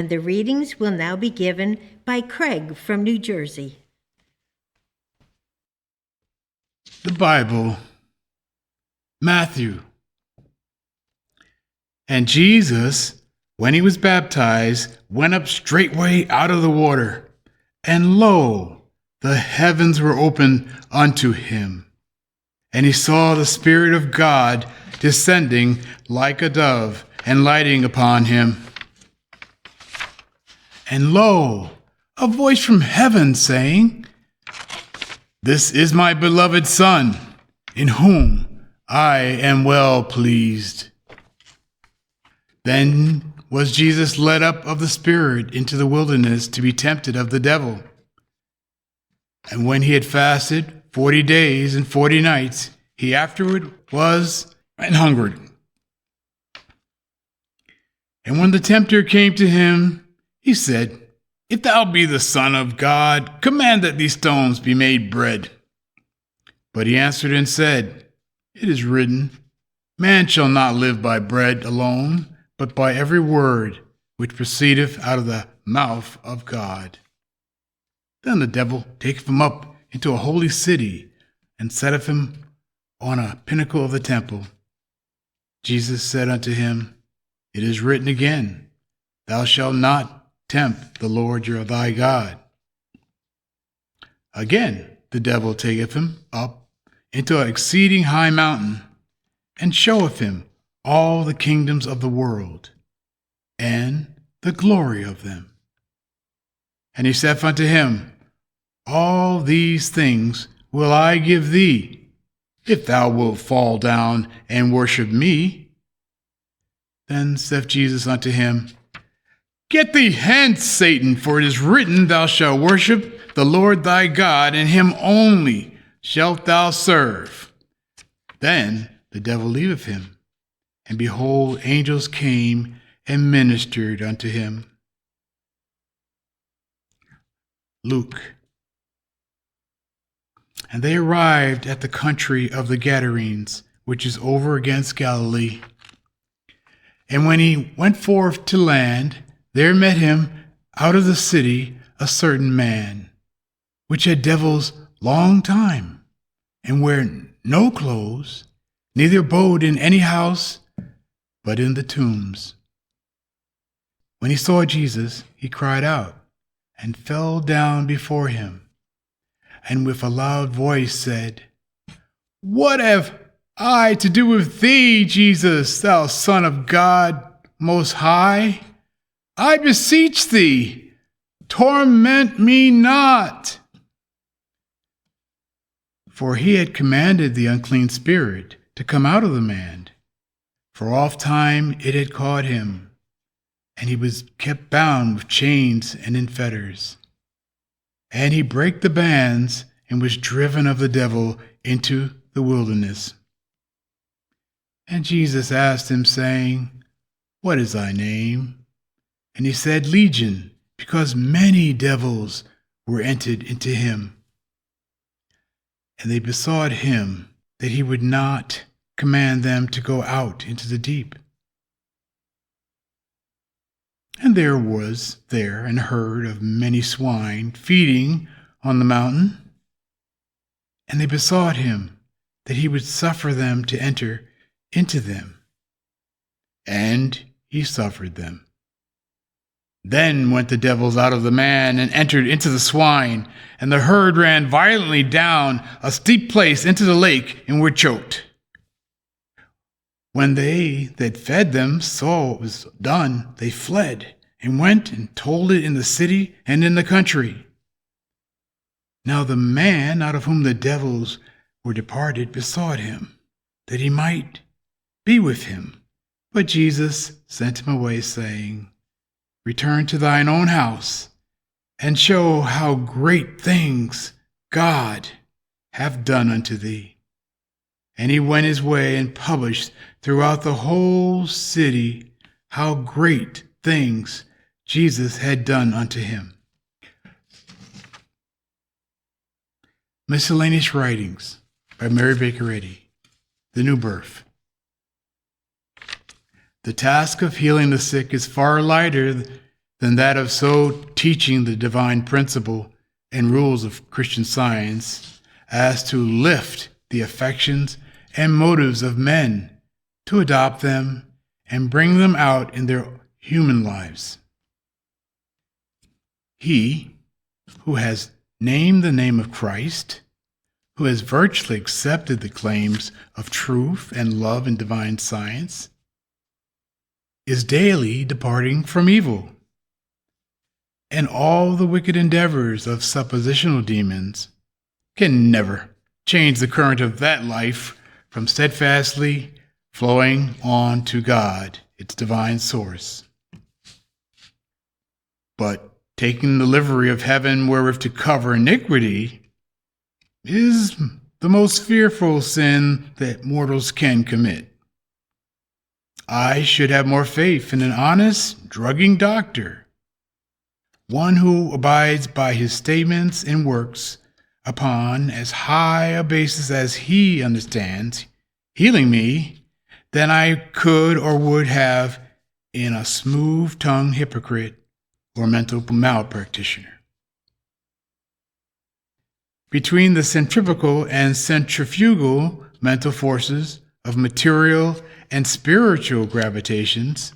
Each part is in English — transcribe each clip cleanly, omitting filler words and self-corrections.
And the readings will now be given by Craig from New Jersey. The Bible, Matthew. And Jesus, when he was baptized, went up straightway out of the water. And lo, the heavens were opened unto him. And he saw the Spirit of God descending like a dove and lighting upon him. And lo, a voice from heaven saying, This is my beloved Son, in whom I am well pleased. Then was Jesus led up of the Spirit into the wilderness to be tempted of the devil. And when he had fasted 40 days and 40 nights, he afterward was and hungered. And when the tempter came to him, he said, If thou be the Son of God, command that these stones be made bread. But he answered and said, It is written, Man shall not live by bread alone, but by every word which proceedeth out of the mouth of God. Then the devil taketh him up into a holy city, and setteth him on a pinnacle of the temple. Jesus said unto him, It is written again, Thou shalt not tempt the Lord your thy God. Again the devil taketh him up into an exceeding high mountain, and showeth him all the kingdoms of the world, and the glory of them. And he saith unto him, All these things will I give thee, if thou wilt fall down and worship me. Then saith Jesus unto him, Get thee hence, Satan, for it is written, Thou shalt worship the Lord thy God, and him only shalt thou serve. Then the devil leaveth him, and behold, angels came and ministered unto him. Luke. And they arrived at the country of the Gadarenes, which is over against Galilee. And when he went forth to land, there met him out of the city a certain man, which had devils long time, and wear no clothes, neither abode in any house, but in the tombs. When he saw Jesus, he cried out, and fell down before him, and with a loud voice said, What have I to do with thee, Jesus, thou Son of God Most High? I beseech thee, torment me not. For he had commanded the unclean spirit to come out of the man, for oft-time it had caught him, and he was kept bound with chains and in fetters. And he brake the bands, and was driven of the devil into the wilderness. And Jesus asked him, saying, What is thy name? And he said, Legion, because many devils were entered into him. And they besought him that he would not command them to go out into the deep. And there was there an herd of many swine feeding on the mountain. And they besought him that he would suffer them to enter into them. And he suffered them. Then went the devils out of the man and entered into the swine, and the herd ran violently down a steep place into the lake and were choked. When they that fed them saw what was done, they fled and went and told it in the city and in the country. Now the man out of whom the devils were departed besought him that he might be with him. But Jesus sent him away, saying, Return to thine own house, and show how great things God hath done unto thee. And he went his way and published throughout the whole city how great things Jesus had done unto him. Miscellaneous Writings by Mary Baker Eddy, The New Birth. The task of healing the sick is far lighter than that of so teaching the divine principle and rules of Christian Science as to lift the affections and motives of men, to adopt them and bring them out in their human lives. He who has named the name of Christ, who has virtually accepted the claims of truth and love in divine science, is daily departing from evil. And all the wicked endeavors of suppositional demons can never change the current of that life from steadfastly flowing on to God, its divine source. But taking the livery of heaven wherewith to cover iniquity is the most fearful sin that mortals can commit. I should have more faith in an honest, drugging doctor, one who abides by his statements and works upon as high a basis as he understands, healing me, than I could or would have in a smooth-tongued hypocrite or mental malpractitioner. Between the centrifugal and centrifugal mental forces of material and spiritual gravitations,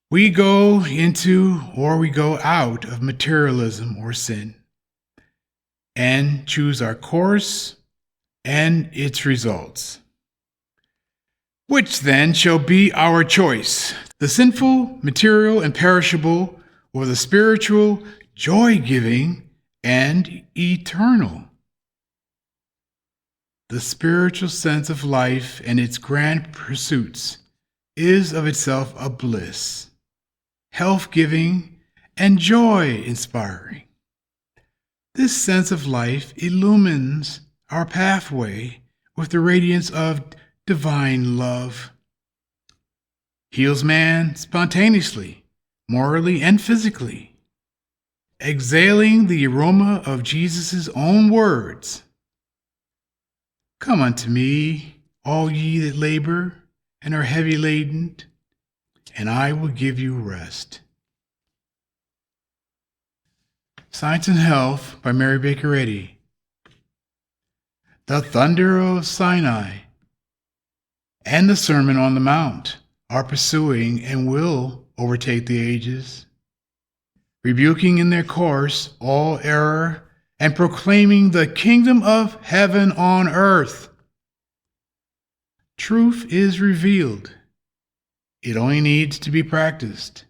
we go into or we go out of materialism or sin, and choose our course and its results. Which then shall be our choice, the sinful, material, and perishable, or the spiritual, joy-giving, and eternal? The spiritual sense of life and its grand pursuits is of itself a bliss, health-giving, and joy-inspiring. This sense of life illumines our pathway with the radiance of divine love, heals man spontaneously, morally and physically, exhaling the aroma of Jesus' own words. Come unto me, all ye that labor and are heavy laden, and I will give you rest. Science and Health by Mary Baker Eddy. The thunder of Sinai and the Sermon on the Mount are pursuing and will overtake the ages, rebuking in their course all error and proclaiming the kingdom of heaven on earth. Truth is revealed. It only needs to be practiced.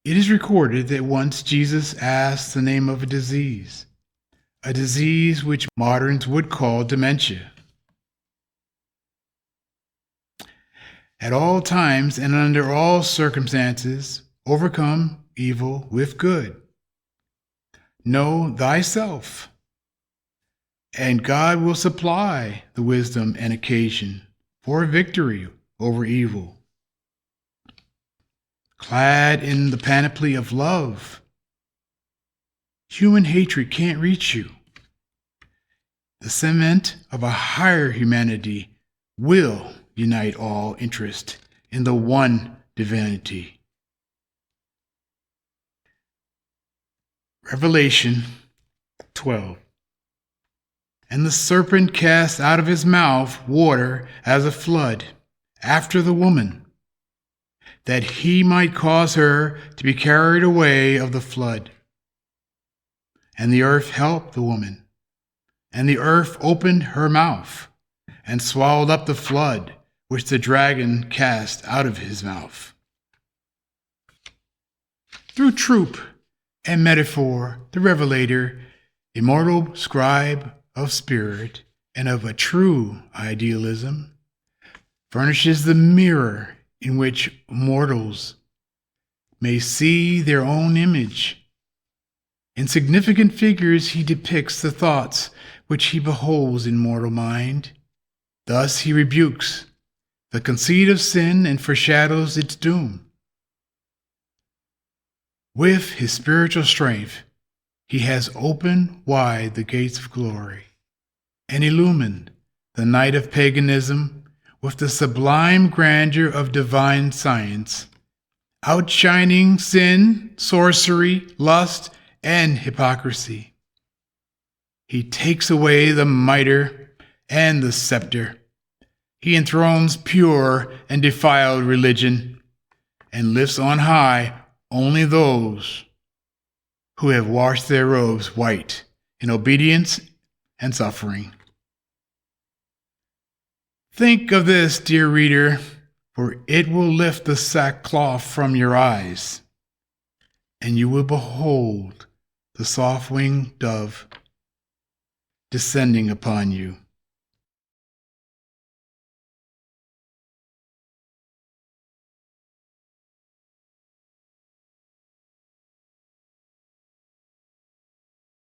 It is recorded that once Jesus asked the name of a disease which moderns would call dementia. At all times and under all circumstances, overcome evil with good. Know thyself, and God will supply the wisdom and occasion for victory over evil. Clad in the panoply of love, human hatred can't reach you. The cement of a higher humanity will unite all interest in the one divinity. Revelation 12. And the serpent cast out of his mouth water as a flood after the woman, that he might cause her to be carried away of the flood. And the earth helped the woman, and the earth opened her mouth and swallowed up the flood which the dragon cast out of his mouth. Through trope and metaphor, the revelator, immortal scribe of spirit and of a true idealism, furnishes the mirror in which mortals may see their own image. In significant figures he depicts the thoughts which he beholds in mortal mind. Thus he rebukes the conceit of sin and foreshadows its doom. With his spiritual strength, he has opened wide the gates of glory and illumined the night of paganism with the sublime grandeur of divine science, outshining sin, sorcery, lust, and hypocrisy. He takes away the mitre and the scepter. He enthrones pure and defiled religion and lifts on high only those who have washed their robes white in obedience and suffering. Think of this, dear reader, for it will lift the sackcloth from your eyes, and you will behold the soft-winged dove descending upon you.